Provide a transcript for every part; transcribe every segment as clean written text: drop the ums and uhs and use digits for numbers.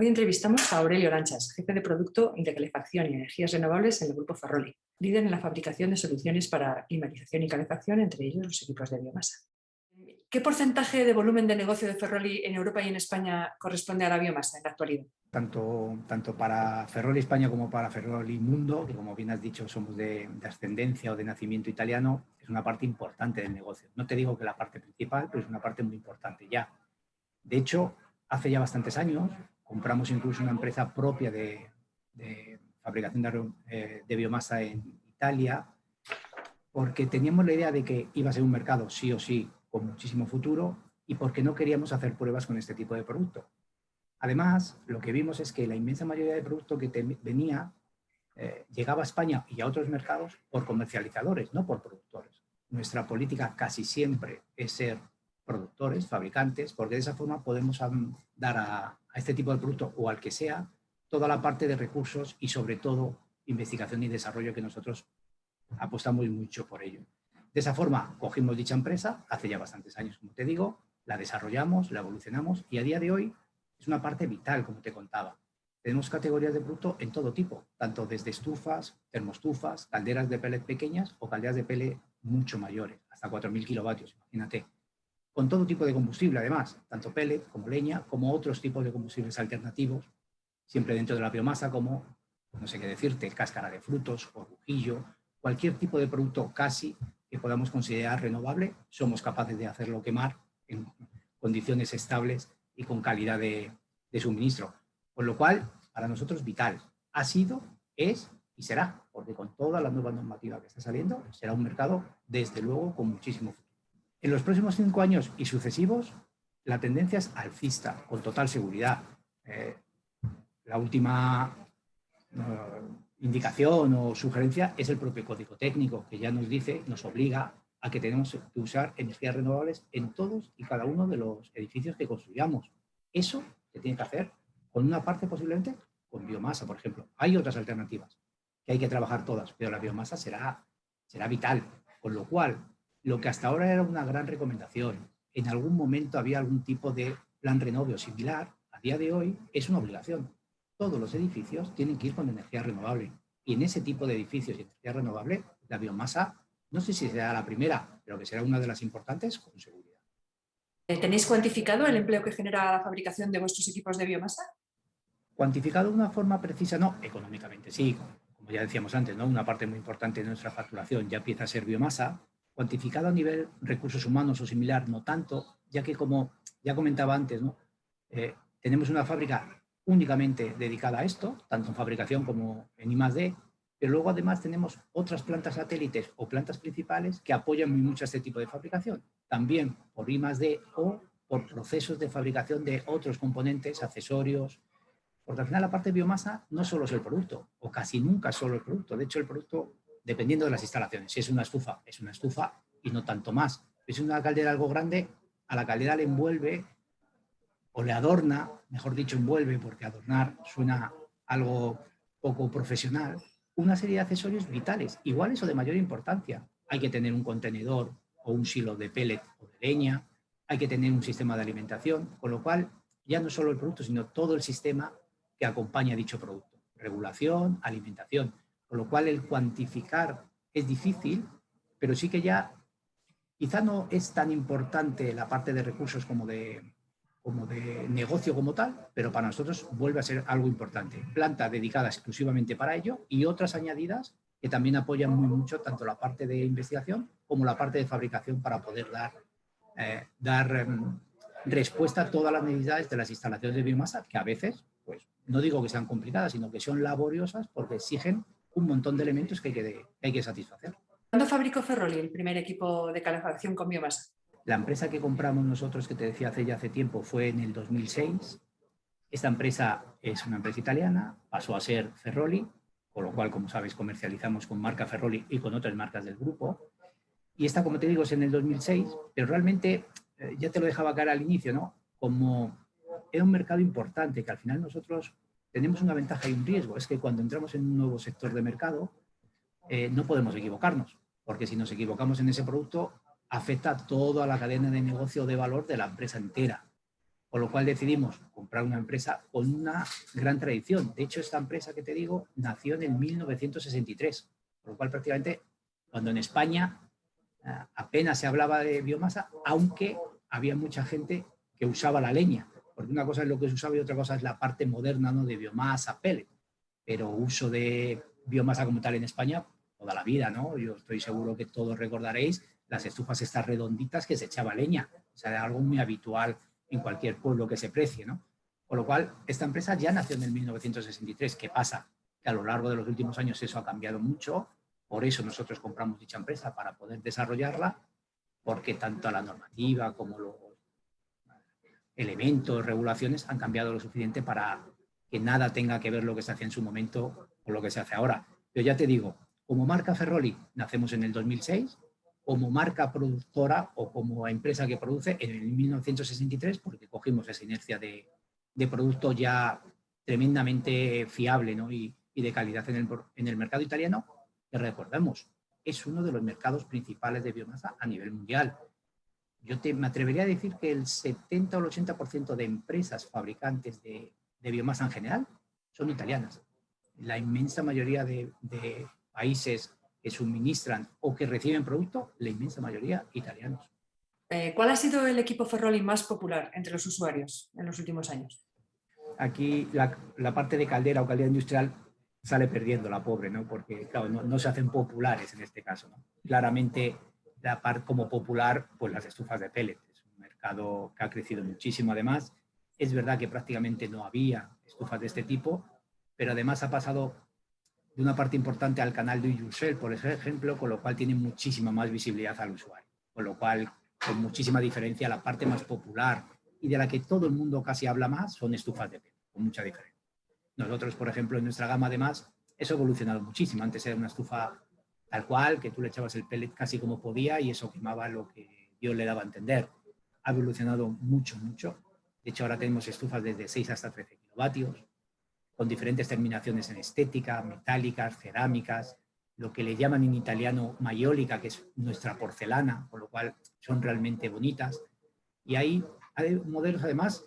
Hoy entrevistamos a Aurelio Lanchas, jefe de producto de calefacción y energías renovables en el grupo Ferroli, líder en la fabricación de soluciones para climatización y calefacción, entre ellos los equipos de biomasa. ¿Qué porcentaje de volumen de negocio de Ferroli en Europa y en España corresponde a la biomasa en la actualidad? Tanto para Ferroli España como para Ferroli Mundo, que como bien has dicho somos de ascendencia o de nacimiento italiano, es una parte importante del negocio. No te digo que la parte principal, pero es una parte muy importante ya. De hecho, hace ya bastantes años compramos incluso una empresa propia de fabricación de biomasa en Italia, porque teníamos la idea de que iba a ser un mercado sí o sí con muchísimo futuro y porque no queríamos hacer pruebas con este tipo de producto. Además, lo que vimos es que la inmensa mayoría de producto que venía llegaba a España y a otros mercados por comercializadores, no por productores. Nuestra política casi siempre es ser productores, fabricantes, porque de esa forma podemos dar a este tipo de producto o al que sea toda la parte de recursos y sobre todo investigación y desarrollo que nosotros apostamos mucho por ello. De esa forma cogimos dicha empresa hace ya bastantes años, como te digo, la desarrollamos, la evolucionamos y a día de hoy es una parte vital, como te contaba. Tenemos categorías de producto en todo tipo, tanto desde estufas, termostufas, calderas de pellet pequeñas o calderas de pellet mucho mayores, hasta 4.000 kilovatios, imagínate. Con todo tipo de combustible, además, tanto pellet como leña, como otros tipos de combustibles alternativos, siempre dentro de la biomasa, como, no sé qué decirte, cáscara de frutos, orbujillo, cualquier tipo de producto casi que podamos considerar renovable, somos capaces de hacerlo quemar en condiciones estables y con calidad de suministro. Con lo cual, para nosotros vital. Ha sido, es y será, porque con toda la nueva normativa que está saliendo, será un mercado, desde luego, con muchísimo futuro. En los próximos 5 años y sucesivos, la tendencia es alcista, con total seguridad. La última indicación o sugerencia es el propio código técnico, que ya nos dice, nos obliga a que tenemos que usar energías renovables en todos y cada uno de los edificios que construyamos. Eso se tiene que hacer con una parte posiblemente con biomasa, por ejemplo. Hay otras alternativas que hay que trabajar todas, pero la biomasa será vital. Con lo cual, lo que hasta ahora era una gran recomendación, en algún momento había algún tipo de plan Renove o similar, a día de hoy es una obligación. Todos los edificios tienen que ir con energía renovable. Y en ese tipo de edificios y energía renovable, la biomasa, no sé si será la primera, pero que será una de las importantes con seguridad. ¿Tenéis cuantificado el empleo que genera la fabricación de vuestros equipos de biomasa? Cuantificado de una forma precisa, no. Económicamente sí, como ya decíamos antes, ¿no? Una parte muy importante de nuestra facturación ya empieza a ser biomasa. Cuantificado a nivel recursos humanos o similar, no tanto, ya que como ya comentaba antes, ¿no? Tenemos una fábrica únicamente dedicada a esto, tanto en fabricación como en I+D, pero luego además tenemos otras plantas satélites o plantas principales que apoyan muy mucho a este tipo de fabricación, también por I+D o por procesos de fabricación de otros componentes, accesorios, porque al final la parte de biomasa no solo es el producto, o casi nunca es solo el producto. De hecho, el producto, dependiendo de las instalaciones, si es una estufa y no tanto más. Si es una caldera algo grande, a la caldera le envuelve o le adorna, mejor dicho envuelve, porque adornar suena algo poco profesional, una serie de accesorios vitales, iguales o de mayor importancia. Hay que tener un contenedor o un silo de pellet o de leña, hay que tener un sistema de alimentación, con lo cual ya no solo el producto, sino todo el sistema que acompaña dicho producto. Regulación, alimentación, con lo cual el cuantificar es difícil, pero sí que ya quizá no es tan importante la parte de recursos como de negocio como tal, pero para nosotros vuelve a ser algo importante. Planta dedicada exclusivamente para ello y otras añadidas que también apoyan muy mucho tanto la parte de investigación como la parte de fabricación para poder dar respuesta a todas las necesidades de las instalaciones de biomasa, que a veces, pues no digo que sean complicadas, sino que son laboriosas porque exigen un montón de elementos que hay que satisfacer. ¿Cuándo fabricó Ferroli el primer equipo de calefacción con biomasa? La empresa que compramos nosotros, que te decía hace tiempo, fue en el 2006. Esta empresa es una empresa italiana, pasó a ser Ferroli, con lo cual, como sabes, comercializamos con marca Ferroli y con otras marcas del grupo. Y esta, como te digo, es en el 2006, pero realmente, ya te lo dejaba caer al inicio, ¿no? Como era un mercado importante, que al final nosotros tenemos una ventaja y un riesgo, es que cuando entramos en un nuevo sector de mercado, no podemos equivocarnos, porque si nos equivocamos en ese producto, afecta a toda la cadena de negocio de valor de la empresa entera. Con lo cual decidimos comprar una empresa con una gran tradición. De hecho, esta empresa que te digo nació en el 1963, por lo cual prácticamente cuando en España apenas se hablaba de biomasa, aunque había mucha gente que usaba la leña, porque una cosa es lo que se usaba y otra cosa es la parte moderna, ¿no?, de biomasa, pellet, pero uso de biomasa como tal en España toda la vida, ¿no? Yo estoy seguro que todos recordaréis las estufas estas redonditas que se echaba leña, o sea, era algo muy habitual en cualquier pueblo que se precie, ¿no? Con lo cual, esta empresa ya nació en el 1963. ¿Qué pasa? Que a lo largo de los últimos años eso ha cambiado mucho, por eso nosotros compramos dicha empresa para poder desarrollarla, porque tanto la normativa como los elementos, regulaciones han cambiado lo suficiente para que nada tenga que ver lo que se hacía en su momento con lo que se hace ahora. Pero ya te digo, como marca Ferroli nacemos en el 2006, como marca productora o como empresa que produce en el 1963, porque cogimos esa inercia de producto ya tremendamente fiable, ¿no?, y de calidad en el mercado italiano, que recordemos, es uno de los mercados principales de biomasa a nivel mundial. Me atrevería a decir que el 70 o el 80% de empresas fabricantes de biomasa en general son italianas. La inmensa mayoría de países que suministran o que reciben producto, la inmensa mayoría italianos. ¿Cuál ha sido el equipo Ferroli más popular entre los usuarios en los últimos años? Aquí la parte de caldera o caldera industrial sale perdiendo, la pobre, ¿no? Porque, claro, no se hacen populares en este caso, ¿no? Claramente, la parte como popular, pues las estufas de pellet. Es un mercado que ha crecido muchísimo. Además, es verdad que prácticamente no había estufas de este tipo, pero además ha pasado de una parte importante al canal de Yourself, por ejemplo, con lo cual tiene muchísima más visibilidad al usuario. Con lo cual, con muchísima diferencia, la parte más popular y de la que todo el mundo casi habla más son estufas de pellet, con mucha diferencia. Nosotros, por ejemplo, en nuestra gama, además, eso ha evolucionado muchísimo. Antes era una estufa tal cual, que tú le echabas el pellet casi como podía y eso quemaba lo que Dios le daba a entender. Ha evolucionado mucho, mucho. De hecho, ahora tenemos estufas desde 6 hasta 13 kilovatios, con diferentes terminaciones en estética, metálicas, cerámicas, lo que le llaman en italiano maiolica, que es nuestra porcelana, con lo cual son realmente bonitas. Y hay modelos, además,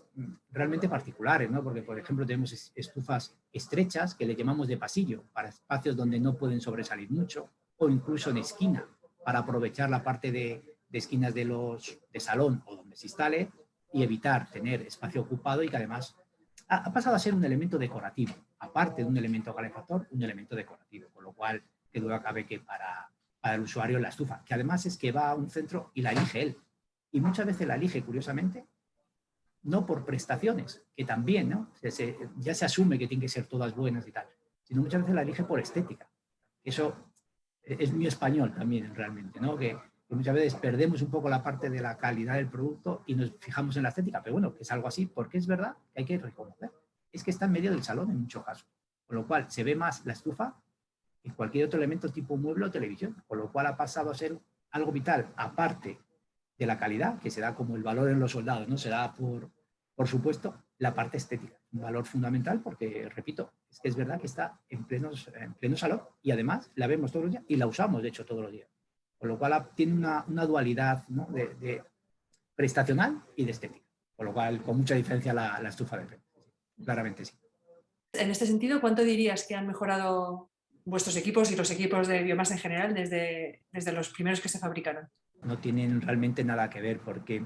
realmente particulares, ¿no? Porque, por ejemplo, tenemos estufas estrechas que le llamamos de pasillo, para espacios donde no pueden sobresalir mucho, o incluso en esquina, para aprovechar la parte de esquinas de salón o donde se instale y evitar tener espacio ocupado y que además ha pasado a ser un elemento decorativo, aparte de un elemento calefactor, un elemento decorativo, con lo cual, que duda cabe que para el usuario la estufa, que además es que va a un centro y la elige él. Y muchas veces la elige, curiosamente, no por prestaciones, que también, ¿no? Ya se asume que tienen que ser todas buenas y tal, sino muchas veces la elige por estética. Eso es muy español también, realmente, ¿no? Que muchas veces perdemos un poco la parte de la calidad del producto y nos fijamos en la estética, pero bueno, que es algo así, porque es verdad que hay que reconocer. Es que está en medio del salón en muchos casos, con lo cual se ve más la estufa que cualquier otro elemento tipo mueble o televisión, con lo cual ha pasado a ser algo vital, aparte de la calidad, que se da como el valor en los soldados, ¿no? Se da por supuesto, la parte estética, un valor fundamental porque, repito, es que es verdad que está en pleno salón y además la vemos todos los días y la usamos, de hecho, todos los días. Con lo cual tiene una dualidad, ¿no?, de prestacional y de estética. Con lo cual, con mucha diferencia la estufa de pellet. Claramente sí. En este sentido, ¿cuánto dirías que han mejorado vuestros equipos y los equipos de biomasa en general desde los primeros que se fabricaron? No tienen realmente nada que ver porque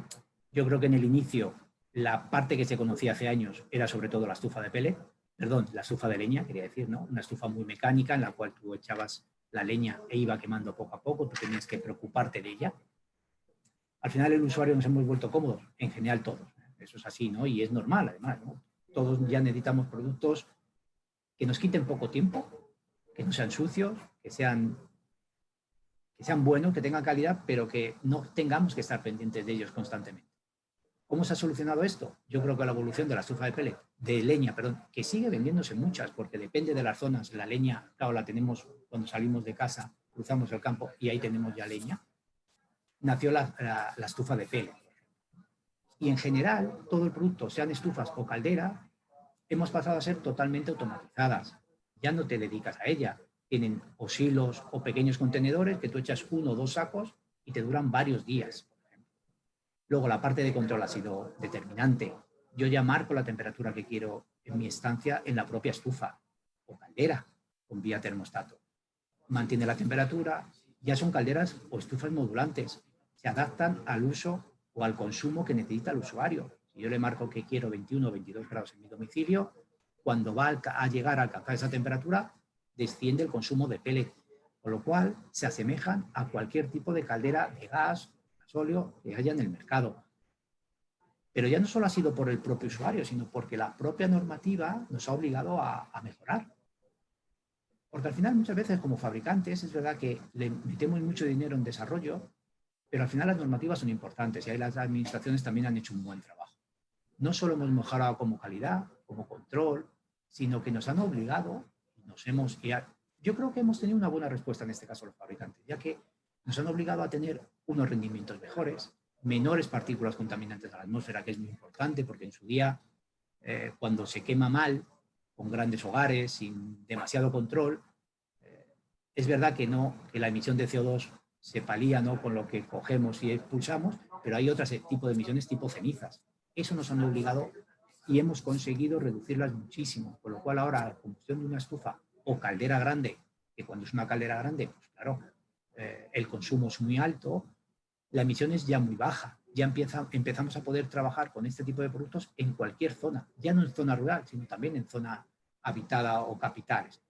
yo creo que en el inicio la parte que se conocía hace años era sobre todo la estufa de pellet, perdón, la estufa de leña, quería decir, ¿no? Una estufa muy mecánica en la cual tú echabas la leña e iba quemando poco a poco, tú tenías que preocuparte de ella. Al final el usuario nos hemos vuelto cómodos, en general todos, eso es así, ¿no? Y es normal además, ¿no? Todos ya necesitamos productos que nos quiten poco tiempo, que no sean sucios, que sean buenos, que tengan calidad, pero que no tengamos que estar pendientes de ellos constantemente. ¿Cómo se ha solucionado esto? Yo creo que la evolución de la estufa de leña, que sigue vendiéndose muchas, porque depende de las zonas. La leña, claro, la tenemos cuando salimos de casa, cruzamos el campo y ahí tenemos ya leña. Nació la estufa de pellet. Y en general, todo el producto, sean estufas o caldera, hemos pasado a ser totalmente automatizadas. Ya no te dedicas a ella. Tienen o silos o pequeños contenedores que tú echas 1 o 2 sacos y te duran varios días. Luego, la parte de control ha sido determinante. yo ya marco la temperatura que quiero en mi estancia en la propia estufa o caldera con vía termostato. Mantiene la temperatura, ya son calderas o estufas modulantes, se adaptan al uso o al consumo que necesita el usuario. Si yo le marco que quiero 21 o 22 grados en mi domicilio, cuando va a llegar a alcanzar esa temperatura, desciende el consumo de pellet, con lo cual se asemejan a cualquier tipo de caldera de gas, gasóleo que haya en el mercado. Pero ya no solo ha sido por el propio usuario, sino porque la propia normativa nos ha obligado a mejorar. Porque al final muchas veces como fabricantes es verdad que le metemos mucho dinero en desarrollo, pero al final las normativas son importantes y ahí las administraciones también han hecho un buen trabajo. No solo hemos mejorado como calidad, como control, sino que nos han obligado, yo creo que hemos tenido una buena respuesta en este caso los fabricantes, ya que nos han obligado a tener unos rendimientos mejores, menores partículas contaminantes a la atmósfera, que es muy importante porque en su día, cuando se quema mal, con grandes hogares, sin demasiado control, es verdad que la emisión de CO2 se palía, ¿no?, con lo que cogemos y expulsamos, pero hay otros tipos de emisiones tipo cenizas. Eso nos han obligado y hemos conseguido reducirlas muchísimo, con lo cual ahora la combustión de una estufa o caldera grande, que cuando es una caldera grande, pues claro, el consumo es muy alto, la emisión es ya muy baja. Ya empezamos a poder trabajar con este tipo de productos en cualquier zona, ya no en zona rural, sino también en zona habitada o capitales.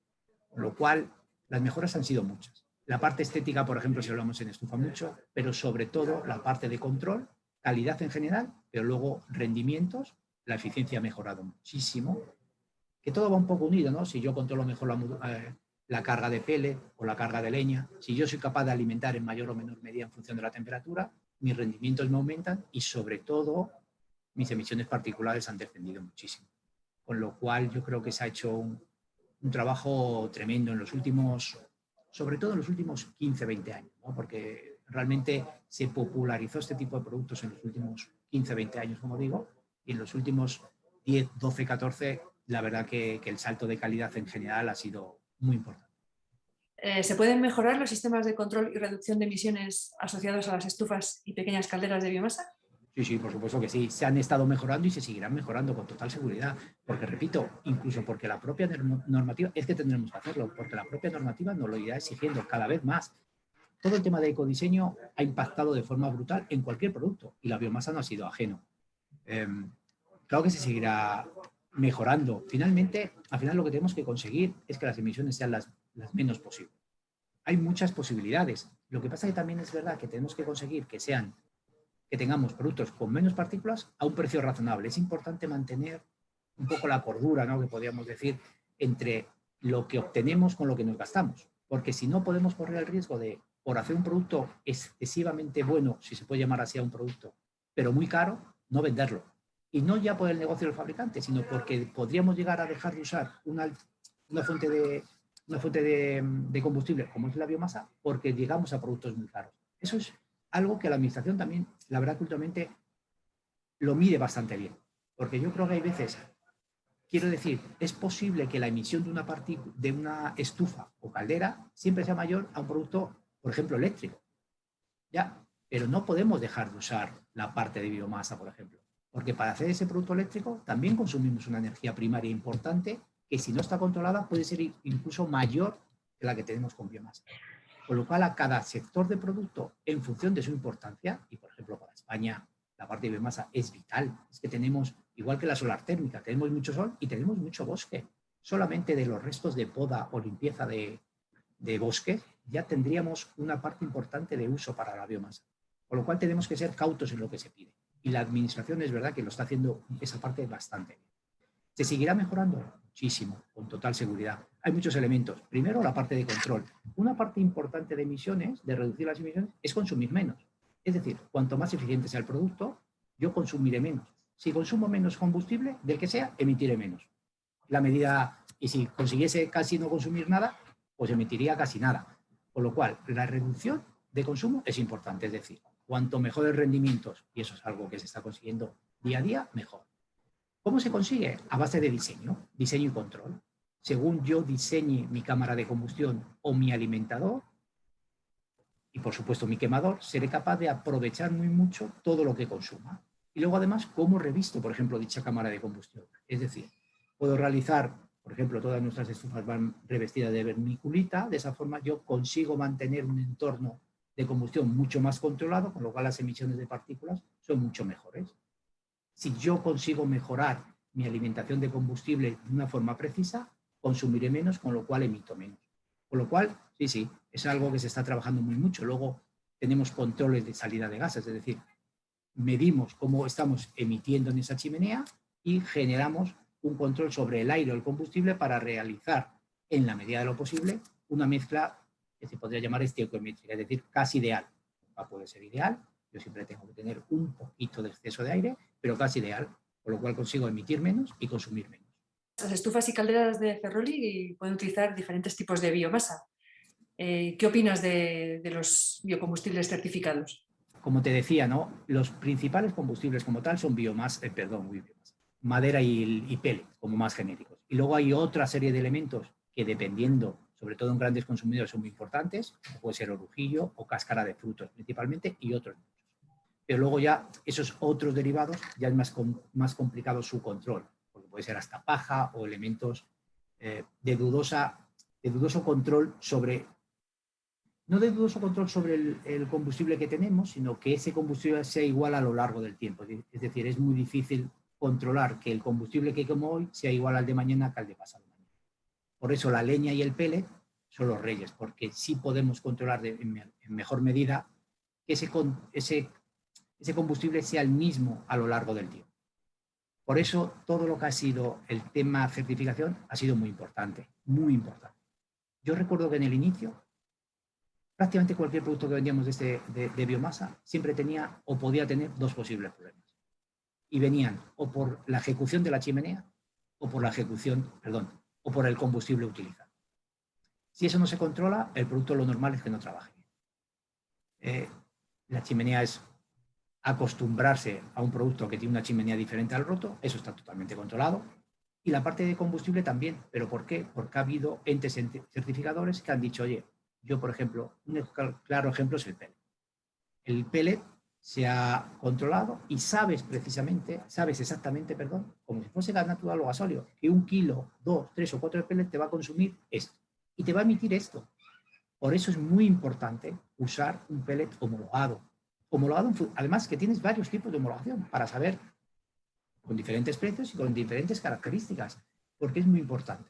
Con lo cual, las mejoras han sido muchas. La parte estética, por ejemplo, si hablamos en estufa mucho, pero sobre todo la parte de control, calidad en general, pero luego rendimientos, la eficiencia ha mejorado muchísimo, que todo va un poco unido, ¿no? Si yo controlo mejor la carga de pellet o la carga de leña, si yo soy capaz de alimentar en mayor o menor medida en función de la temperatura, mis rendimientos me aumentan y sobre todo mis emisiones particulares han descendido muchísimo. Con lo cual yo creo que se ha hecho un trabajo tremendo en los últimos, sobre todo en los últimos 15, 20 años, ¿no? Porque realmente se popularizó este tipo de productos en los últimos 15, 20 años, como digo, y en los últimos 10, 12, 14, la verdad que el salto de calidad en general ha sido muy importante. ¿Se pueden mejorar los sistemas de control y reducción de emisiones asociados a las estufas y pequeñas calderas de biomasa? Sí, sí, por supuesto que sí. Se han estado mejorando y se seguirán mejorando con total seguridad. Porque, repito, incluso porque la propia normativa, es que tendremos que hacerlo, porque la propia normativa nos lo irá exigiendo cada vez más. Todo el tema de ecodiseño ha impactado de forma brutal en cualquier producto y la biomasa no ha sido ajeno. Claro que se seguirá mejorando. Finalmente, al final lo que tenemos que conseguir es que las emisiones sean las menos posibles. Hay muchas posibilidades. Lo que pasa es que también es verdad que tenemos que conseguir que tengamos productos con menos partículas a un precio razonable. Es importante mantener un poco la cordura, ¿no?, que podríamos decir, entre lo que obtenemos con lo que nos gastamos. Porque si no, podemos correr el riesgo de, por hacer un producto excesivamente bueno, si se puede llamar así a un producto, pero muy caro, no venderlo. Y no ya por el negocio del fabricante, sino porque podríamos llegar a dejar de usar una fuente de combustible como es la biomasa porque llegamos a productos muy caros. Eso es algo que la administración también, la verdad que últimamente lo mide bastante bien. Porque yo creo que hay veces, quiero decir, es posible que la emisión de una estufa o caldera siempre sea mayor a un producto, por ejemplo, eléctrico. Ya, pero no podemos dejar de usar la parte de biomasa, por ejemplo. Porque para hacer ese producto eléctrico también consumimos una energía primaria importante que si no está controlada puede ser incluso mayor que la que tenemos con biomasa. Con lo cual, a cada sector de producto, en función de su importancia, y por ejemplo para España la parte de biomasa es vital, es que tenemos, igual que la solar térmica, tenemos mucho sol y tenemos mucho bosque. Solamente de los restos de poda o limpieza de bosque ya tendríamos una parte importante de uso para la biomasa. Con lo cual tenemos que ser cautos en lo que se pide. Y la administración es verdad que lo está haciendo esa parte bastante bien. ¿Se seguirá mejorando? Muchísimo, con total seguridad. Hay muchos elementos. Primero, la parte de control. Una parte importante de emisiones, de reducir las emisiones, es consumir menos. Es decir, cuanto más eficiente sea el producto, yo consumiré menos. Si consumo menos combustible, del que sea, emitiré menos. La medida, y si consiguiese casi no consumir nada, pues emitiría casi nada. Con lo cual, la reducción de consumo es importante. Es decir, cuanto mejores rendimientos, y eso es algo que se está consiguiendo día a día, mejor. ¿Cómo se consigue? A base de diseño y control. Según yo diseñe mi cámara de combustión o mi alimentador, y por supuesto mi quemador, seré capaz de aprovechar muy mucho todo lo que consuma. Y luego además, ¿cómo revisto, por ejemplo, dicha cámara de combustión? Es decir, puedo realizar, por ejemplo, todas nuestras estufas van revestidas de vermiculita, de esa forma yo consigo mantener un entorno de combustión mucho más controlado, con lo cual las emisiones de partículas son mucho mejores. Si yo consigo mejorar mi alimentación de combustible de una forma precisa, consumiré menos, con lo cual emito menos. Con lo cual, sí, es algo que se está trabajando muy mucho. Luego tenemos controles de salida de gases, es decir, medimos cómo estamos emitiendo en esa chimenea y generamos un control sobre el aire o el combustible para realizar, en la medida de lo posible, una mezcla que se podría llamar estequiométrica, es decir, casi ideal. No puede ser ideal, yo siempre tengo que tener un poquito de exceso de aire, pero casi ideal, con lo cual consigo emitir menos y consumir menos. Las estufas y calderas de Ferroli pueden utilizar diferentes tipos de biomasa. ¿Qué opinas de los biocombustibles certificados? Como te decía, ¿no? Los principales combustibles como tal son madera y pellet, como más genéricos. Y luego hay otra serie de elementos que, dependiendo, sobre todo en grandes consumidores, son muy importantes, como puede ser orujillo o cáscara de frutos principalmente, y otros muchos. Pero luego ya esos otros derivados ya es más complicado su control, porque puede ser hasta paja o elementos de dudoso control sobre... No de dudoso control sobre el combustible que tenemos, sino que ese combustible sea igual a lo largo del tiempo. Es decir, es muy difícil controlar que el combustible que como hoy sea igual al de mañana que al de pasado mañana. Por eso la leña y el pellet son los reyes, porque sí podemos controlar en mejor medida que ese combustible sea el mismo a lo largo del tiempo. Por eso todo lo que ha sido el tema certificación ha sido muy importante, muy importante. Yo recuerdo que en el inicio prácticamente cualquier producto que vendíamos de biomasa siempre tenía o podía tener dos posibles problemas. Y venían o por la ejecución de la chimenea o por o por el combustible utilizado. Si eso no se controla, el producto lo normal es que no trabaje. La chimenea es acostumbrarse a un producto que tiene una chimenea diferente al roto, eso está totalmente controlado. Y la parte de combustible también. ¿Pero por qué? Porque ha habido entes certificadores que han dicho, oye, yo, por ejemplo, un claro ejemplo es el pellet. El pellet se ha controlado y sabes exactamente, como si fuese gas natural o gasóleo, que 1 kilo, 2, 3 o 4 de pellet te va a consumir esto y te va a emitir esto. Por eso es muy importante usar un pellet homologado. Además que tienes varios tipos de homologación para saber con diferentes precios y con diferentes características, porque es muy importante.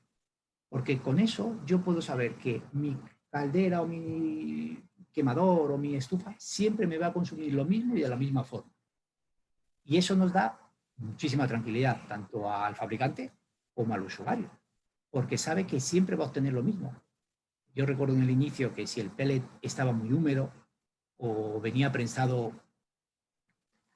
Porque con eso yo puedo saber que mi caldera o mi quemador o mi estufa siempre me va a consumir lo mismo y de la misma forma. Y eso nos da muchísima tranquilidad, tanto al fabricante como al usuario, porque sabe que siempre va a obtener lo mismo. Yo recuerdo en el inicio que si el pellet estaba muy húmedo o venía prensado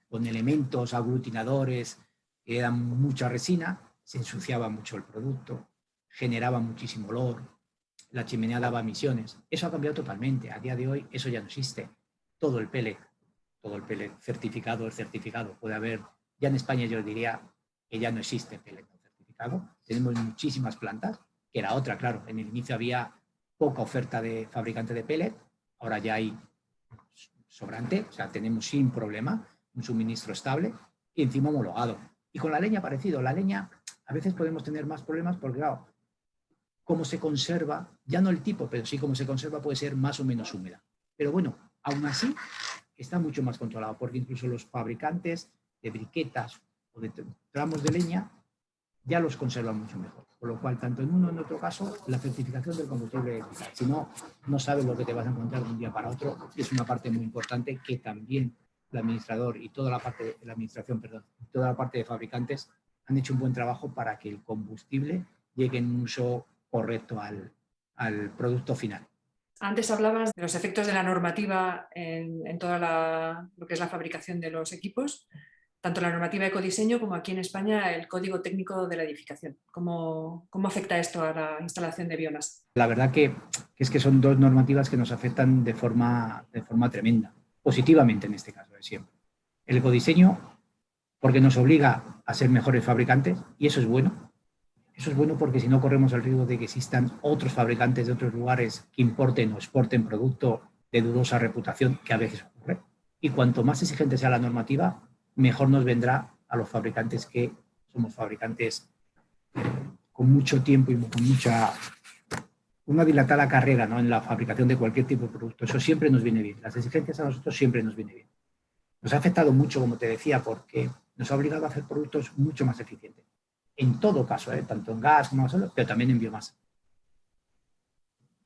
con elementos aglutinadores que eran mucha resina, se ensuciaba mucho el producto, generaba muchísimo olor, la chimenea daba emisiones. Eso ha cambiado totalmente. A día de hoy eso ya no existe. Todo el pellet certificado es certificado. Puede haber, ya en España yo diría que ya no existe pellet no certificado. Tenemos muchísimas plantas, que era otra, claro. En el inicio había poca oferta de fabricante de pellet, ahora ya hay sobrante, o sea, tenemos sin problema un suministro estable y encima homologado. Y con la leña parecido. La leña a veces podemos tener más problemas porque, claro, cómo se conserva, ya no el tipo, pero sí cómo se conserva puede ser más o menos húmeda. Pero bueno, aún así está mucho más controlado, porque incluso los fabricantes de briquetas o de tramos de leña ya los conservan mucho mejor. Por lo cual, tanto en uno como en otro caso, la certificación del combustible es vital. Si no, no sabes lo que te vas a encontrar de un día para otro. Es una parte muy importante que también el administrador y toda la parte de la administración, toda la parte de fabricantes han hecho un buen trabajo para que el combustible llegue en un uso correcto al producto final. Antes hablabas de los efectos de la normativa en toda lo que es la fabricación de los equipos, tanto la normativa de ecodiseño como aquí en España el Código Técnico de la Edificación. ¿Cómo afecta esto a la instalación de biomasa? La verdad que es que son dos normativas que nos afectan de forma tremenda, positivamente en este caso, de siempre. El ecodiseño, porque nos obliga a ser mejores fabricantes, y eso es bueno. Eso es bueno porque si no corremos el riesgo de que existan otros fabricantes de otros lugares que importen o exporten producto de dudosa reputación, que a veces ocurre. Y cuanto más exigente sea la normativa, mejor nos vendrá a los fabricantes que somos fabricantes con mucho tiempo y con una dilatada carrera, ¿no?, en la fabricación de cualquier tipo de producto. Eso siempre nos viene bien. Las exigencias a nosotros siempre nos viene bien. Nos ha afectado mucho, como te decía, porque nos ha obligado a hacer productos mucho más eficientes. En todo caso, tanto en gas como en gasóleo, pero también en biomasa.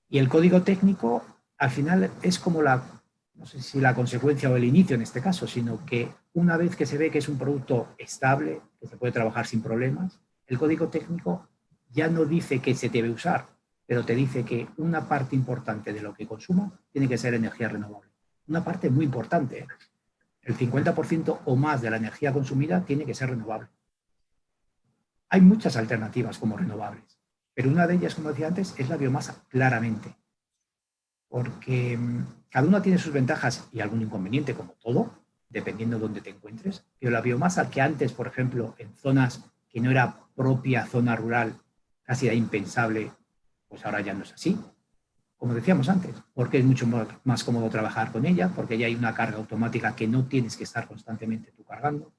Y el código técnico, al final, es como no sé si la consecuencia o el inicio en este caso, sino que una vez que se ve que es un producto estable, que se puede trabajar sin problemas, el código técnico ya no dice que se debe usar, pero te dice que una parte importante de lo que consuma tiene que ser energía renovable. Una parte muy importante. El 50% o más de la energía consumida tiene que ser renovable. Hay muchas alternativas como renovables, pero una de ellas, como decía antes, es la biomasa, claramente. Porque cada una tiene sus ventajas y algún inconveniente, como todo, dependiendo de dónde te encuentres. Pero la biomasa, que antes, por ejemplo, en zonas que no era propia zona rural, casi era impensable, pues ahora ya no es así. Como decíamos antes, porque es mucho más cómodo trabajar con ella, porque ya hay una carga automática que no tienes que estar constantemente tú cargando,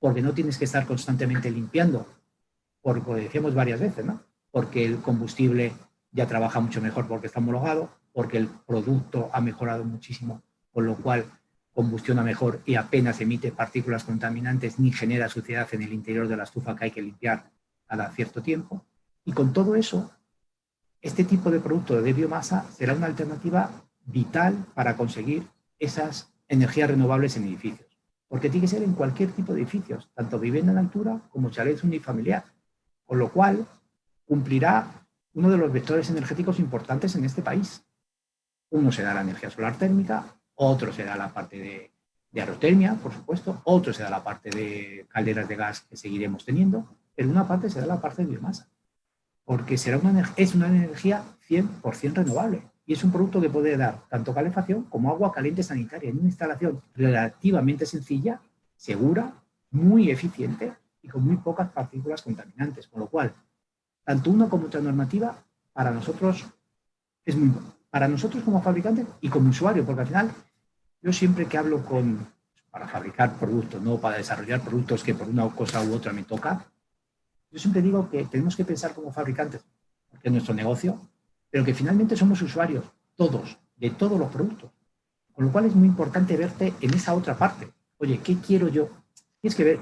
porque no tienes que estar constantemente limpiando, porque lo decíamos varias veces, ¿no? Porque el combustible ya trabaja mucho mejor porque está homologado, porque el producto ha mejorado muchísimo, con lo cual combustiona mejor y apenas emite partículas contaminantes ni genera suciedad en el interior de la estufa que hay que limpiar cada cierto tiempo. Y con todo eso, este tipo de producto de biomasa será una alternativa vital para conseguir esas energías renovables en edificios. Porque tiene que ser en cualquier tipo de edificios, tanto vivienda en altura como chalets unifamiliar. Con lo cual, cumplirá uno de los vectores energéticos importantes en este país. Uno será la energía solar térmica, otro será la parte de aerotermia, por supuesto, otro será la parte de calderas de gas que seguiremos teniendo, pero una parte será la parte de biomasa, porque es una energía 100% renovable y es un producto que puede dar tanto calefacción como agua caliente sanitaria en una instalación relativamente sencilla, segura, muy eficiente y con muy pocas partículas contaminantes, con lo cual, tanto una como otra normativa para nosotros es muy bueno. Para nosotros como fabricantes y como usuario, porque al final yo siempre que hablo para fabricar productos, no para desarrollar productos que por una cosa u otra me toca, yo siempre digo que tenemos que pensar como fabricantes, porque es nuestro negocio, pero que finalmente somos usuarios, todos, de todos los productos. Con lo cual es muy importante verte en esa otra parte. Oye, ¿qué quiero yo? Tienes que ver,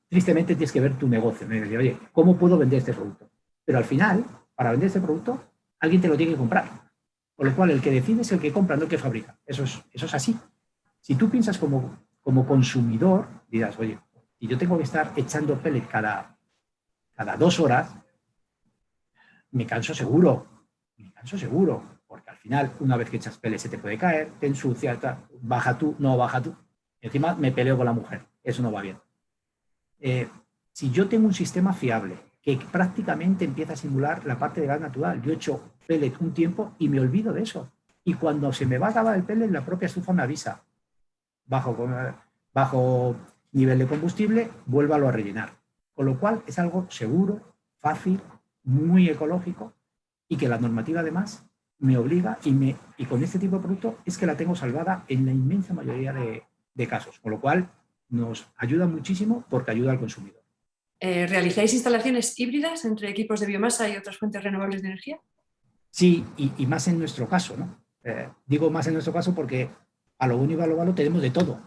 tristemente tienes que ver tu negocio, ¿no? Y decir, oye, ¿cómo puedo vender este producto? Pero al final, para vender este producto, alguien te lo tiene que comprar. Con lo cual, el que decide es el que compra, no el que fabrica. Eso es así. Si tú piensas como consumidor, dirás, oye, si yo tengo que estar echando pellet cada 2 horas, me canso seguro, porque al final, una vez que echas pellet se te puede caer, te ensucia, baja tú, no baja tú. Y encima me peleo con la mujer, eso no va bien. Si yo tengo un sistema fiable que prácticamente empieza a simular la parte de gas natural, yo echo pellet un tiempo y me olvido de eso. Y cuando se me va a acabar el pellet, la propia estufa me avisa. Bajo nivel de combustible, vuélvalo a rellenar. Con lo cual es algo seguro, fácil, muy ecológico y que la normativa además me obliga y con este tipo de producto es que la tengo salvada en la inmensa mayoría de casos. Con lo cual nos ayuda muchísimo porque ayuda al consumidor. ¿Realizáis instalaciones híbridas entre equipos de biomasa y otras fuentes renovables de energía? Sí, y más en nuestro caso, ¿no? Digo más en nuestro caso porque a lo bueno y a lo malo tenemos de todo.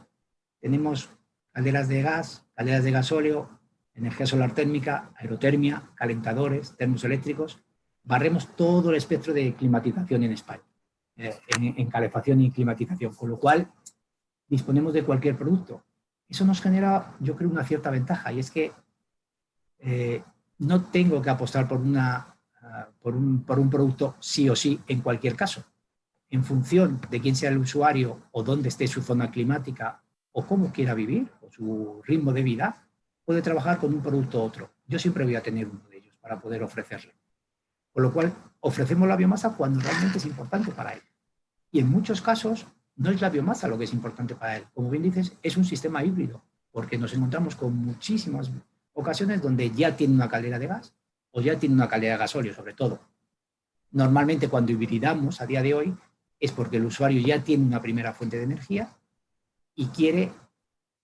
Tenemos calderas de gas, calderas de gasóleo, energía solar térmica, aerotermia, calentadores, termos eléctricos. Barremos todo el espectro de climatización en España, en calefacción y climatización, con lo cual disponemos de cualquier producto. Eso nos genera, yo creo, una cierta ventaja y es que no tengo que apostar por un producto sí o sí en cualquier caso. En función de quién sea el usuario o dónde esté su zona climática o cómo quiera vivir o su ritmo de vida, puede trabajar con un producto u otro. Yo siempre voy a tener uno de ellos para poder ofrecerle. Con lo cual, ofrecemos la biomasa cuando realmente es importante para él. Y en muchos casos, no es la biomasa lo que es importante para él. Como bien dices, es un sistema híbrido, porque nos encontramos con muchísimas ocasiones donde ya tiene una caldera de gas o ya tiene una caldera de gasóleo, sobre todo. Normalmente, cuando hibridamos a día de hoy, es porque el usuario ya tiene una primera fuente de energía y quiere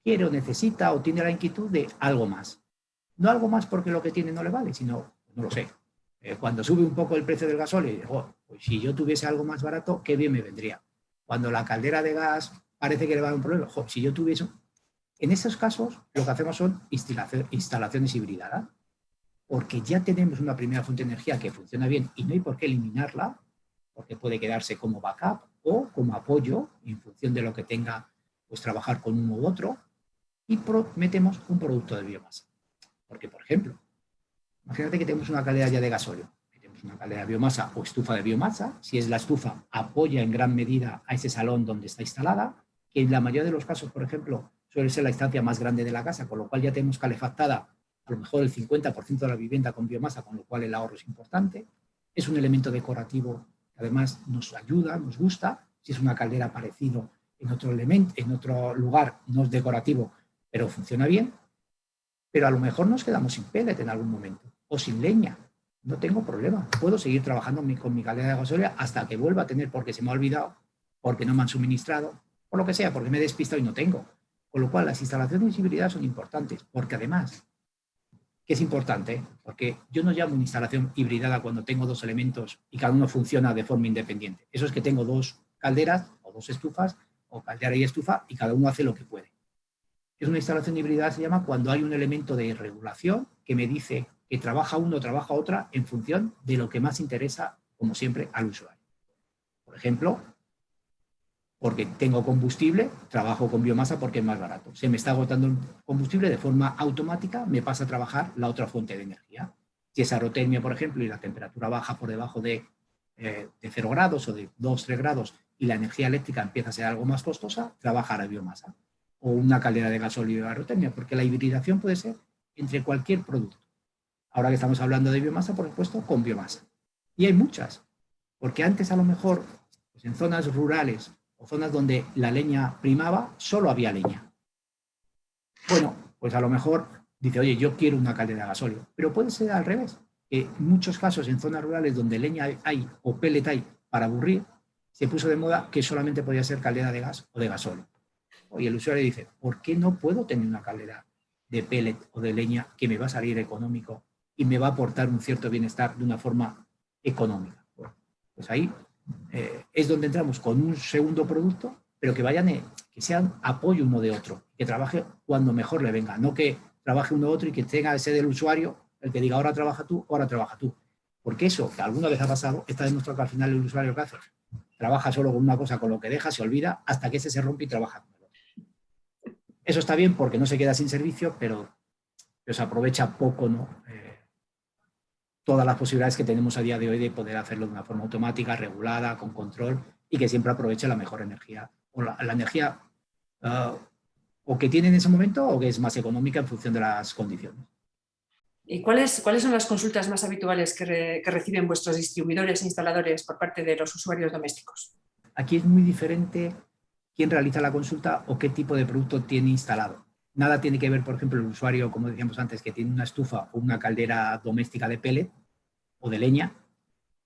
quiere o necesita o tiene la inquietud de algo más. No algo más porque lo que tiene no le vale, sino, no lo sé, cuando sube un poco el precio del gasóleo, oh, pues si yo tuviese algo más barato, qué bien me vendría. Cuando la caldera de gas parece que le va a dar un problema, oh, si yo tuviese... En estos casos, lo que hacemos son instalaciones hibridadas, porque ya tenemos una primera fuente de energía que funciona bien y no hay por qué eliminarla, porque puede quedarse como backup o como apoyo en función de lo que tenga, pues trabajar con uno u otro, y metemos un producto de biomasa. Porque, por ejemplo, imagínate que tenemos una caldera ya de gasóleo, tenemos una caldera de biomasa o estufa de biomasa. Si es la estufa, apoya en gran medida a ese salón donde está instalada, que en la mayoría de los casos, por ejemplo, suele ser la instancia más grande de la casa, con lo cual ya tenemos calefactada a lo mejor el 50% de la vivienda con biomasa, con lo cual el ahorro es importante. Es un elemento decorativo que además nos ayuda, nos gusta. Si es una caldera parecido en otro elemento, en otro lugar, no es decorativo, pero funciona bien. Pero a lo mejor nos quedamos sin pellet en algún momento o sin leña. No tengo problema. Puedo seguir trabajando con mi caldera de gasóleo hasta que vuelva a tener, porque se me ha olvidado, porque no me han suministrado, por lo que sea, porque me he despistado y no tengo. Con lo cual, las instalaciones híbridas son importantes, porque además, ¿qué es importante? Porque yo no llamo una instalación hibridada cuando tengo dos elementos y cada uno funciona de forma independiente. Eso es que tengo dos calderas o dos estufas, o caldera y estufa, y cada uno hace lo que puede. Es una instalación híbrida, se llama cuando hay un elemento de regulación que me dice que trabaja uno o trabaja otra en función de lo que más interesa, como siempre, al usuario. Por ejemplo, porque tengo combustible, trabajo con biomasa porque es más barato. Se me está agotando el combustible, de forma automática me pasa a trabajar la otra fuente de energía. Si es aerotermia, por ejemplo, y la temperatura baja por debajo de 0 grados o de 2-3 grados y la energía eléctrica empieza a ser algo más costosa, trabajar a biomasa. O una caldera de gasóleo de aerotermia, porque la hibridación puede ser entre cualquier producto. Ahora que estamos hablando de biomasa, por supuesto, con biomasa. Y hay muchas, porque antes a lo mejor, pues en zonas rurales o zonas donde la leña primaba, solo había leña. Bueno, pues a lo mejor dice, oye, yo quiero una caldera de gasóleo, pero puede ser al revés. En muchos casos, en zonas rurales donde leña hay o pellet hay para aburrir, se puso de moda que solamente podía ser caldera de gas o de gasóleo. Y el usuario dice, ¿por qué no puedo tener una caldera de pellet o de leña que me va a salir económico y me va a aportar un cierto bienestar de una forma económica? Bueno, pues ahí es donde entramos con un segundo producto, pero que que sean apoyo uno de otro, que trabaje cuando mejor le venga, no que trabaje uno de otro y que tenga ese del usuario, el que diga ahora trabaja tú, Porque eso, que alguna vez ha pasado, está demostrado que al final el usuario que hace trabaja solo con una cosa, con lo que deja, se olvida, hasta que ese se rompe y trabaja con el otro. Eso está bien porque no se queda sin servicio, pero se aprovecha poco, ¿no? Todas las posibilidades que tenemos a día de hoy de poder hacerlo de una forma automática, regulada, con control y que siempre aproveche la mejor energía o la energía o que tiene en ese momento o que es más económica en función de las condiciones. ¿Y cuáles son las consultas más habituales que reciben vuestros distribuidores e instaladores por parte de los usuarios domésticos? Aquí es muy diferente quién realiza la consulta o qué tipo de producto tiene instalado. Nada tiene que ver, por ejemplo, el usuario, como decíamos antes, que tiene una estufa o una caldera doméstica de pellet o de leña,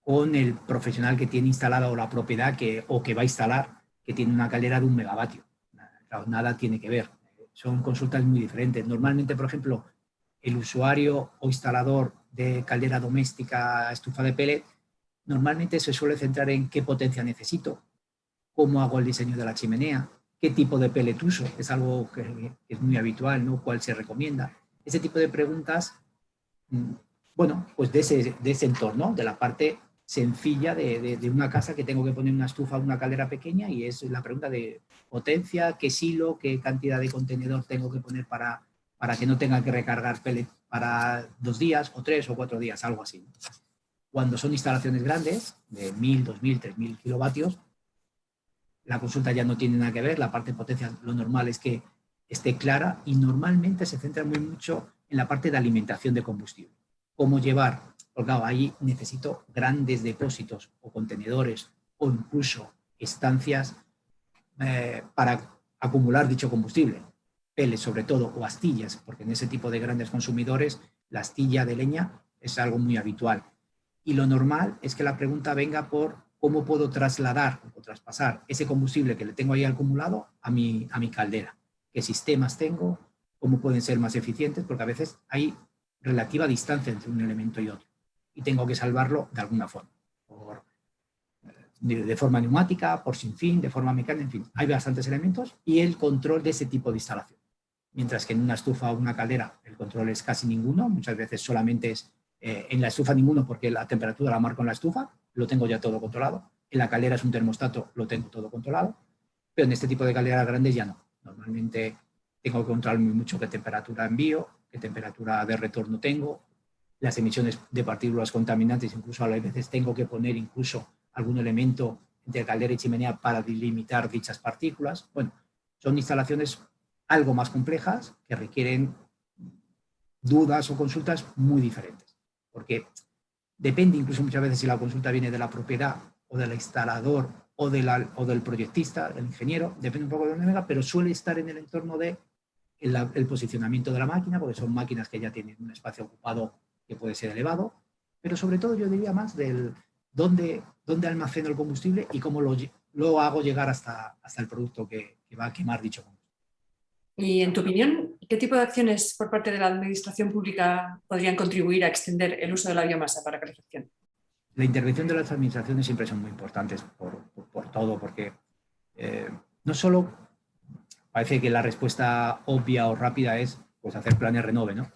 con el profesional que tiene instalada o la propiedad o que va a instalar, que tiene una caldera de 1 megavatio. Nada tiene que ver. Son consultas muy diferentes. Normalmente, por ejemplo, el usuario o instalador de caldera doméstica, estufa de pellet, normalmente se suele centrar en qué potencia necesito, cómo hago el diseño de la chimenea, qué tipo de pellet uso, es algo que es muy habitual, ¿no? ¿Cuál se recomienda? Ese tipo de preguntas, bueno, pues de ese entorno, de la parte sencilla de una casa que tengo que poner una estufa o una caldera pequeña, y es la pregunta de potencia, qué silo, qué cantidad de contenedor tengo que poner para que no tenga que recargar pellet para 2 días o 3 o 4 días, algo así. Cuando son instalaciones grandes, de 1000, 2000, 3000 kilovatios, la consulta ya no tiene nada que ver, la parte de potencia lo normal es que esté clara y normalmente se centra muy mucho en la parte de alimentación de combustible. Cómo llevar, porque claro, ahí necesito grandes depósitos o contenedores o incluso estancias para acumular dicho combustible. Peles sobre todo o astillas, porque en ese tipo de grandes consumidores la astilla de leña es algo muy habitual. Y lo normal es que la pregunta venga por cómo puedo trasladar o traspasar ese combustible que le tengo ahí acumulado a mi caldera. qué sistemas tengo, cómo pueden ser más eficientes, porque a veces hay relativa distancia entre un elemento y otro y tengo que salvarlo de alguna forma, de forma neumática, por sin fin, de forma mecánica, en fin, hay bastantes elementos y el control de ese tipo de instalación. Mientras que en una estufa o una caldera el control es casi ninguno, muchas veces solamente es en la estufa ninguno porque la temperatura la marco en la estufa, lo tengo ya todo controlado. En la caldera es un termostato, lo tengo todo controlado, pero en este tipo de calderas grandes ya no. Normalmente tengo que controlar muy mucho qué temperatura envío, qué temperatura de retorno tengo, las emisiones de partículas contaminantes, incluso a veces tengo que poner incluso algún elemento entre caldera y chimenea para delimitar dichas partículas. Bueno, son instalaciones algo más complejas que requieren dudas o consultas muy diferentes, porque depende incluso muchas veces si la consulta viene de la propiedad o del instalador o del proyectista, del ingeniero, depende un poco de dónde venga, pero suele estar en el entorno de el posicionamiento de la máquina, porque son máquinas que ya tienen un espacio ocupado que puede ser elevado, pero sobre todo yo diría más del dónde almaceno el combustible y cómo lo hago llegar hasta el producto que va a quemar dicho combustible. Y en tu opinión, ¿qué tipo de acciones por parte de la administración pública podrían contribuir a extender el uso de la biomasa para calefacción? La intervención de las administraciones siempre son muy importantes por todo, porque no solo parece que la respuesta obvia o rápida es pues, hacer planes renove, ¿no?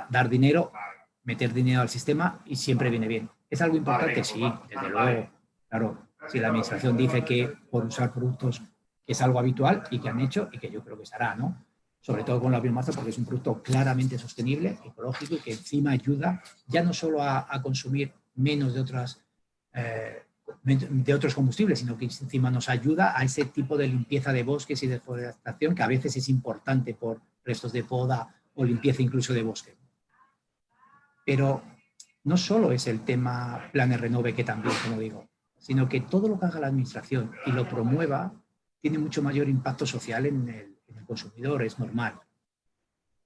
Dar dinero, meter dinero al sistema y siempre viene bien. ¿Es algo importante? Sí, desde luego. Claro, si la administración dice que por usar productos que es algo habitual y que han hecho y que yo creo que se hará, ¿no? Sobre todo con la biomasa porque es un producto claramente sostenible, ecológico y que encima ayuda ya no solo a consumir menos de otros combustibles, sino que encima nos ayuda a ese tipo de limpieza de bosques y de deforestación que a veces es importante por restos de poda o limpieza incluso de bosque. Pero no solo es el tema Planes Renove, que también, como digo, sino que todo lo que haga la administración y lo promueva tiene mucho mayor impacto social en el consumidor, es normal.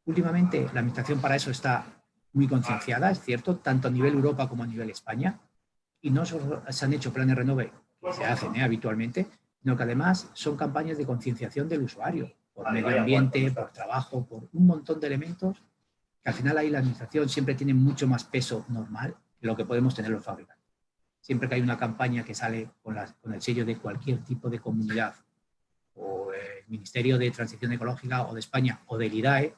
Últimamente la administración para eso está muy concienciada, es cierto, tanto a nivel Europa como a nivel España, y no solo se han hecho planes renove, que se hacen habitualmente, sino que además son campañas de concienciación del usuario, por medio ambiente, por trabajo, por un montón de elementos, que al final ahí la administración siempre tiene mucho más peso normal que lo que podemos tener los fabricantes. Siempre que hay una campaña que sale con el sello de cualquier tipo de comunidad, o el Ministerio de Transición Ecológica, o de España, o del IDAE,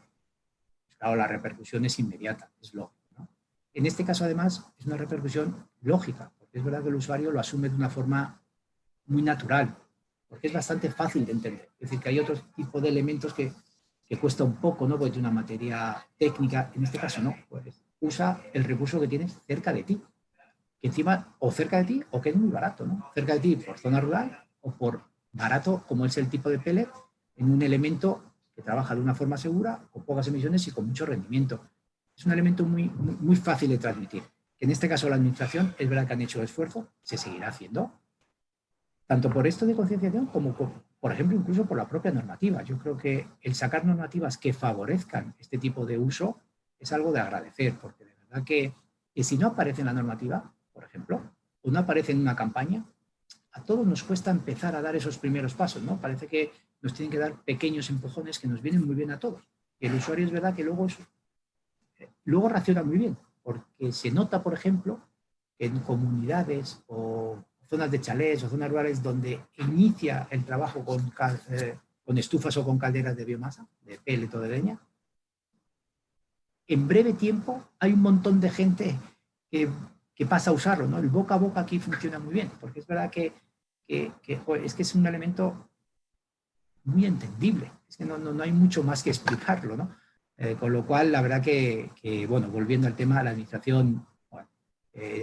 pues claro, la repercusión es inmediata, es lógico, ¿no? En este caso, además, es una repercusión lógica, porque es verdad que el usuario lo asume de una forma muy natural, porque es bastante fácil de entender. Es decir, que hay otro tipo de elementos que cuesta un poco, ¿no? Porque es una materia técnica, en este caso no, pues usa el recurso que tienes cerca de ti, que encima, o cerca de ti, o que es muy barato, ¿no? Cerca de ti por zona rural, o por barato, como es el tipo de pellet, en un elemento que trabaja de una forma segura, con pocas emisiones y con mucho rendimiento. Es un elemento muy fácil de transmitir. Que en este caso la administración, es verdad que han hecho el esfuerzo, se seguirá haciendo, tanto por esto de concienciación como, por ejemplo, incluso por la propia normativa. Yo creo que el sacar normativas que favorezcan este tipo de uso es algo de agradecer, porque de verdad que si no aparece en la normativa, por ejemplo, o no aparece en una campaña, a todos nos cuesta empezar a dar esos primeros pasos, ¿no? Parece que nos tienen que dar pequeños empujones que nos vienen muy bien a todos. Y el usuario es verdad que luego reacciona muy bien, porque se nota, por ejemplo, en comunidades o zonas de chalés o zonas rurales donde inicia el trabajo con estufas o con calderas de biomasa, de pellet o de leña, en breve tiempo hay un montón de gente que pasa a usarlo, ¿no? El boca a boca aquí funciona muy bien, porque es verdad que es un elemento muy entendible, es que no hay mucho más que explicarlo, ¿no? Con lo cual, la verdad que, bueno, volviendo al tema, la administración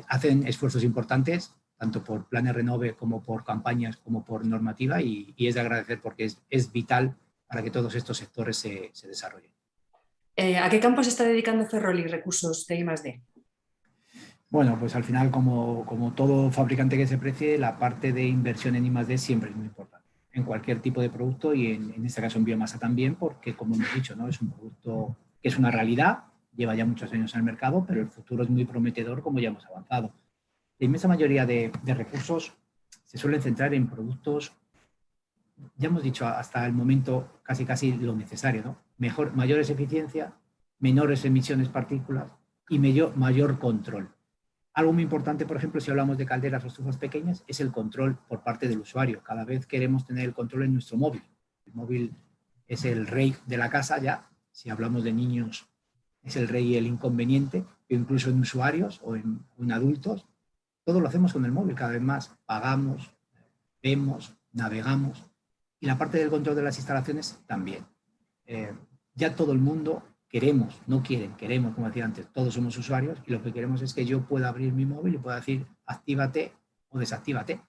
hacen esfuerzos importantes, tanto por planes renove como por campañas, como por normativa, y es de agradecer porque es vital para que todos estos sectores se desarrollen. ¿A qué campo se está dedicando Ferrol y recursos de I+D? Bueno, pues al final, como todo fabricante que se precie, la parte de inversión en I+D siempre es muy importante, en cualquier tipo de producto y en este caso en biomasa también, porque como hemos dicho, ¿no? Es un producto que es una realidad, lleva ya muchos años en el mercado, pero el futuro es muy prometedor como ya hemos avanzado. La inmensa mayoría de recursos se suelen centrar en productos ya hemos dicho hasta el momento casi lo necesario, ¿no? Mayores eficiencia, menores emisiones partículas y mayor control. Algo muy importante, por ejemplo, si hablamos de calderas o estufas pequeñas, es el control por parte del usuario. Cada vez queremos tener el control en nuestro móvil. El móvil es el rey de la casa ya. Si hablamos de niños, es el rey y el inconveniente, incluso en usuarios o en adultos. Todo lo hacemos con el móvil, cada vez más. Pagamos, vemos, navegamos. Y la parte del control de las instalaciones también. Ya todo el mundo queremos, no quieren, queremos, como decía antes, todos somos usuarios y lo que queremos es que yo pueda abrir mi móvil y pueda decir actívate o desactívate.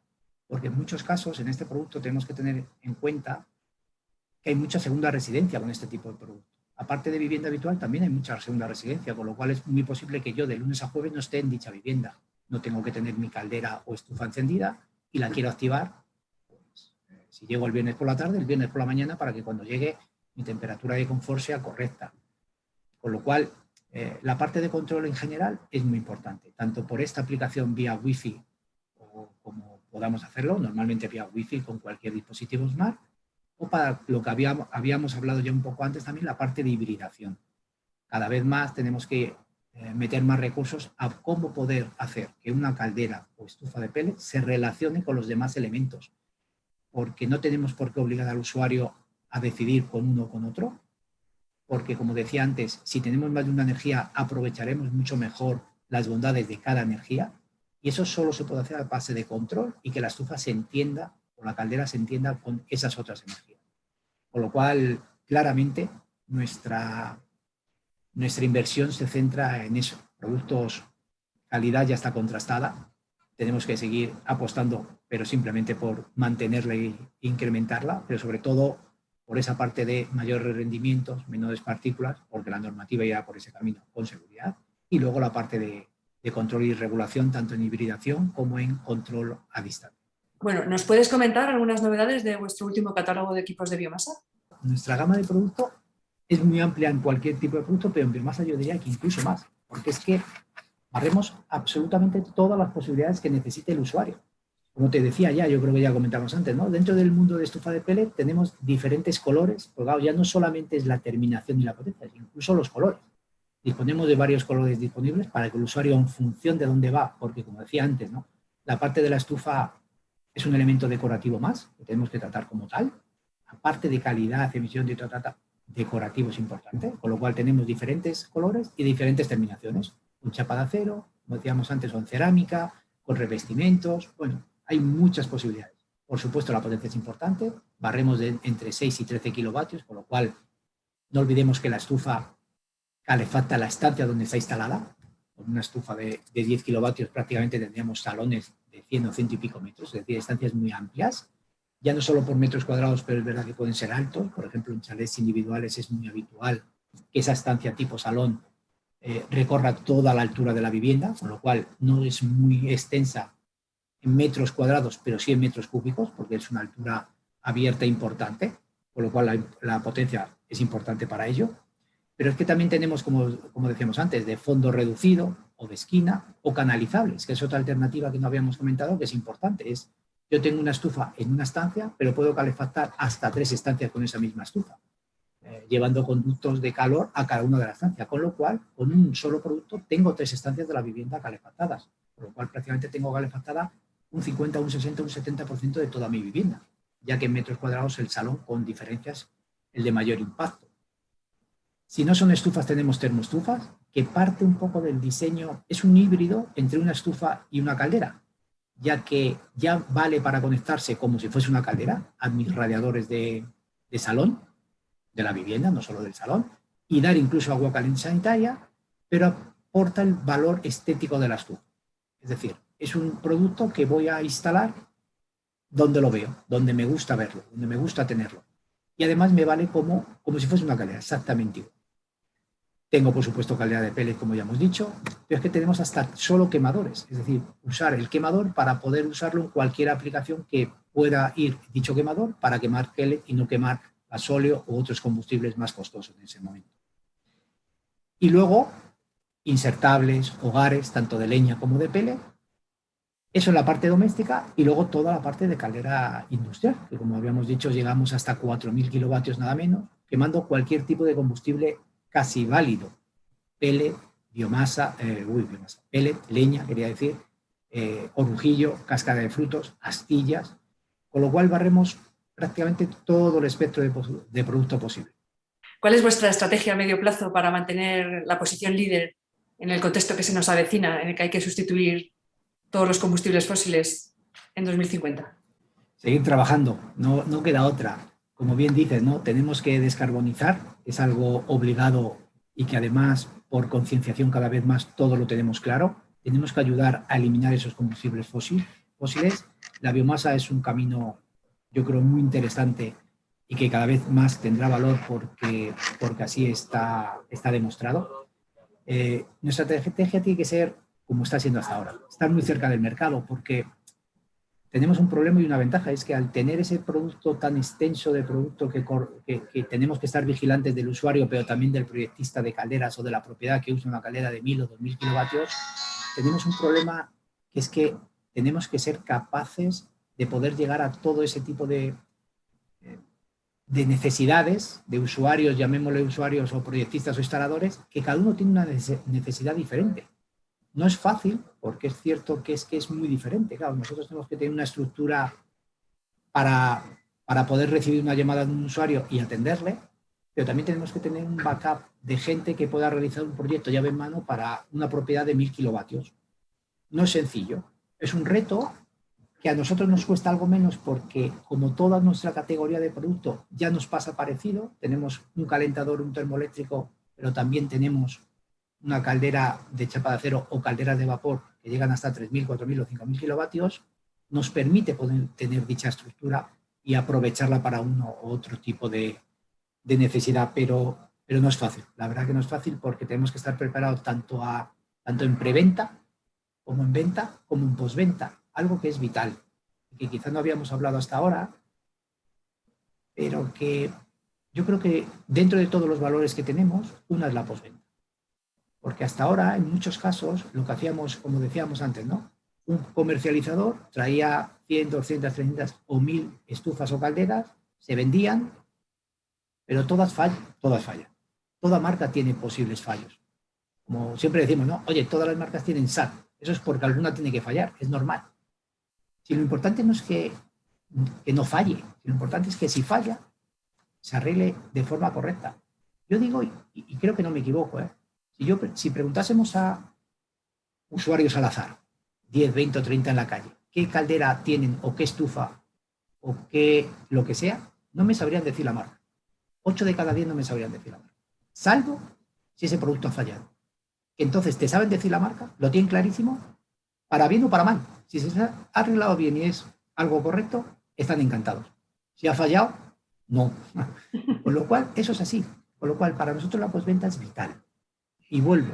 Porque en muchos casos en este producto tenemos que tener en cuenta que hay mucha segunda residencia con este tipo de producto. Aparte de vivienda habitual, también hay mucha segunda residencia, con lo cual es muy posible que yo de lunes a jueves no esté en dicha vivienda. No tengo que tener mi caldera o estufa encendida y la quiero activar. Pues, si llego el viernes por la tarde, el viernes por la mañana, para que cuando llegue mi temperatura de confort sea correcta. Con lo cual, la parte de control en general es muy importante, tanto por esta aplicación vía Wi-Fi o como podamos hacerlo, normalmente vía Wi-Fi con cualquier dispositivo Smart, o para lo que habíamos hablado ya un poco antes también, la parte de hibridación. Cada vez más tenemos que meter más recursos a cómo poder hacer que una caldera o estufa de pellet se relacione con los demás elementos, porque no tenemos por qué obligar al usuario a decidir con uno o con otro, porque, como decía antes, si tenemos más de una energía, aprovecharemos mucho mejor las bondades de cada energía, y eso solo se puede hacer a base de control y que la estufa se entienda o la caldera se entienda con esas otras energías. Con lo cual, claramente, nuestra inversión se centra en eso. Productos, calidad ya está contrastada, tenemos que seguir apostando, pero simplemente por mantenerla e incrementarla, pero sobre todo por esa parte de mayores rendimientos, menores partículas, porque la normativa irá por ese camino con seguridad, y luego la parte de control y regulación, tanto en hibridación como en control a distancia. Bueno, ¿nos puedes comentar algunas novedades de vuestro último catálogo de equipos de biomasa? Nuestra gama de producto es muy amplia en cualquier tipo de producto, pero en biomasa yo diría que incluso más, porque es que barremos absolutamente todas las posibilidades que necesite el usuario. Como te decía ya, yo creo que ya comentamos antes, ¿no? Dentro del mundo de estufa de pellet tenemos diferentes colores, porque claro, ya no solamente es la terminación y la potencia, sino incluso los colores. Disponemos de varios colores disponibles para que el usuario, en función de dónde va, porque como decía antes, ¿no? La parte de la estufa es un elemento decorativo más, que tenemos que tratar como tal. Aparte de calidad, emisión de trata, decorativo es importante, con lo cual tenemos diferentes colores y diferentes terminaciones. Un chapa de acero, como decíamos antes, o en cerámica, con revestimientos, bueno, hay muchas posibilidades. Por supuesto, la potencia es importante, barremos de entre 6 y 13 kilovatios, con lo cual no olvidemos que la estufa calefacta la estancia donde está instalada. Con una estufa de 10 kilovatios prácticamente tendríamos salones de 100 o 100 y pico metros, es decir, estancias muy amplias, ya no solo por metros cuadrados, pero es verdad que pueden ser altos. Por ejemplo, en chalets individuales es muy habitual que esa estancia tipo salón recorra toda la altura de la vivienda, con lo cual no es muy extensa en metros cuadrados, pero sí en metros cúbicos, porque es una altura abierta importante, con lo cual la potencia es importante para ello. Pero es que también tenemos, como decíamos antes, de fondo reducido o de esquina o canalizables, que es otra alternativa que no habíamos comentado, que es importante. Yo tengo una estufa en una estancia, pero puedo calefactar hasta 3 estancias con esa misma estufa, llevando conductos de calor a cada una de las estancias, con lo cual, con un solo producto, tengo 3 estancias de la vivienda calefactadas, con lo cual prácticamente tengo calefactada un 50, un 60, un 70% de toda mi vivienda, ya que en metros cuadrados el salón, con diferencias, el de mayor impacto. Si no son estufas, tenemos termoestufas, que parte un poco del diseño, es un híbrido entre una estufa y una caldera, ya que ya vale para conectarse como si fuese una caldera a mis radiadores de salón, de la vivienda, no solo del salón, y dar incluso agua caliente sanitaria, pero aporta el valor estético de la estufa. Es decir, es un producto que voy a instalar donde lo veo, donde me gusta verlo, donde me gusta tenerlo. Y además me vale como si fuese una caldera, exactamente igual. Tengo, por supuesto, caldera de pellet, como ya hemos dicho, pero es que tenemos hasta solo quemadores, es decir, usar el quemador para poder usarlo en cualquier aplicación que pueda ir dicho quemador para quemar pellet y no quemar gasóleo u otros combustibles más costosos en ese momento. Y luego, insertables, hogares, tanto de leña como de pellet, Eso es la parte doméstica y luego toda la parte de caldera industrial, que como habíamos dicho llegamos hasta 4.000 kilovatios nada menos, quemando cualquier tipo de combustible casi válido, pellet, pellet, leña, quería decir, orujillo, cáscara de frutos, astillas, con lo cual barremos prácticamente todo el espectro de producto posible. ¿Cuál es vuestra estrategia a medio plazo para mantener la posición líder en el contexto que se nos avecina, en el que hay que sustituir todos los combustibles fósiles en 2050? Seguir trabajando, no queda otra. Como bien dices, ¿no? Tenemos que descarbonizar, es algo obligado y que además por concienciación cada vez más todo lo tenemos claro. Tenemos que ayudar a eliminar esos combustibles fósiles. La biomasa es un camino, yo creo, muy interesante y que cada vez más tendrá valor porque así está demostrado. Nuestra estrategia tiene que ser como está siendo hasta ahora, estar muy cerca del mercado, porque tenemos un problema y una ventaja, es que al tener ese producto tan extenso de producto que tenemos que estar vigilantes del usuario, pero también del proyectista de calderas o de la propiedad que usa una caldera de 1.000 o 2.000 kilovatios, tenemos un problema que es que tenemos que ser capaces de poder llegar a todo ese tipo de necesidades de usuarios, llamémosle usuarios o proyectistas o instaladores, que cada uno tiene una necesidad diferente. No es fácil, porque es cierto que es muy diferente. Claro, nosotros tenemos que tener una estructura para poder recibir una llamada de un usuario y atenderle, pero también tenemos que tener un backup de gente que pueda realizar un proyecto llave en mano para una propiedad de 1.000 kilovatios. No es sencillo, es un reto que a nosotros nos cuesta algo menos porque como toda nuestra categoría de producto ya nos pasa parecido, tenemos un calentador, un termoeléctrico, pero también tenemos una caldera de chapa de acero o calderas de vapor que llegan hasta 3.000, 4.000 o 5.000 kilovatios, nos permite poder tener dicha estructura y aprovecharla para uno u otro tipo de necesidad, pero no es fácil. La verdad que no es fácil porque tenemos que estar preparados tanto en preventa como en venta, como en postventa, algo que es vital, que quizás no habíamos hablado hasta ahora, pero que yo creo que dentro de todos los valores que tenemos, una es la postventa. Porque hasta ahora, en muchos casos, lo que hacíamos, como decíamos antes, ¿no? Un comercializador traía 100, 200, 300 o 1.000 estufas o calderas, se vendían, pero todas fallan. Toda marca tiene posibles fallos. Como siempre decimos, ¿no? Oye, todas las marcas tienen SAT. Eso es porque alguna tiene que fallar, es normal. Si lo importante no es que no falle, lo importante es que si falla, se arregle de forma correcta. Yo digo, y creo que no me equivoco, si preguntásemos a usuarios al azar, 10, 20 o 30 en la calle, qué caldera tienen o qué estufa o qué lo que sea, no me sabrían decir la marca. 8 de cada 10 no me sabrían decir la marca. Salvo si ese producto ha fallado. Entonces, ¿te saben decir la marca? ¿Lo tienen clarísimo? Para bien o para mal. Si se ha arreglado bien y es algo correcto, están encantados. Si ha fallado, no. Con lo cual, eso es así. Con lo cual, para nosotros la postventa es vital. Y vuelvo,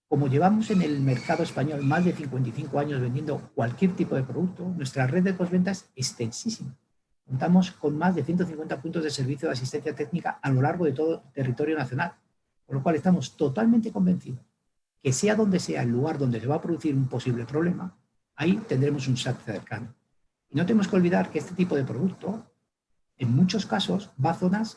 como llevamos en el mercado español más de 55 años vendiendo cualquier tipo de producto, nuestra red de postventa es extensísima. Contamos con más de 150 puntos de servicio de asistencia técnica a lo largo de todo el territorio nacional, con lo cual estamos totalmente convencidos que sea donde sea el lugar donde se va a producir un posible problema, ahí tendremos un SAT cercano. Y no tenemos que olvidar que este tipo de producto, en muchos casos, va a zonas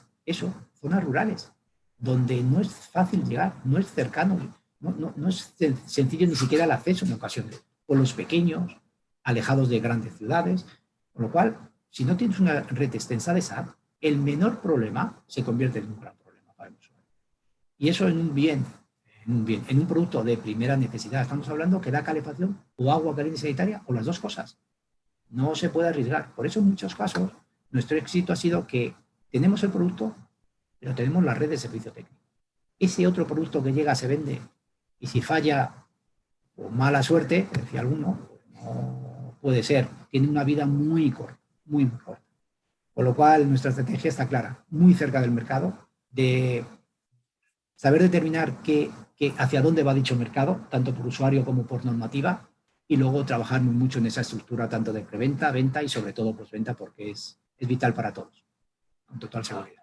rurales, donde no es fácil llegar, no es cercano, no es sencillo ni siquiera el acceso en ocasiones, con los pequeños, alejados de grandes ciudades, con lo cual, si no tienes una red extensa de SAT, el menor problema se convierte en un gran problema para el usuario. Y eso en un producto de primera necesidad. Estamos hablando que da calefacción o agua caliente sanitaria o las dos cosas. No se puede arriesgar. Por eso en muchos casos nuestro éxito ha sido que tenemos el producto, pero tenemos la red de servicio técnico. Ese otro producto que llega se vende y si falla o mala suerte, decía alguno, no puede ser. Tiene una vida muy corta, muy corta. Con lo cual nuestra estrategia está clara, muy cerca del mercado, de saber determinar hacia dónde va dicho mercado, tanto por usuario como por normativa, y luego trabajar mucho en esa estructura tanto de preventa, venta y sobre todo postventa, porque es vital para todos, con total seguridad.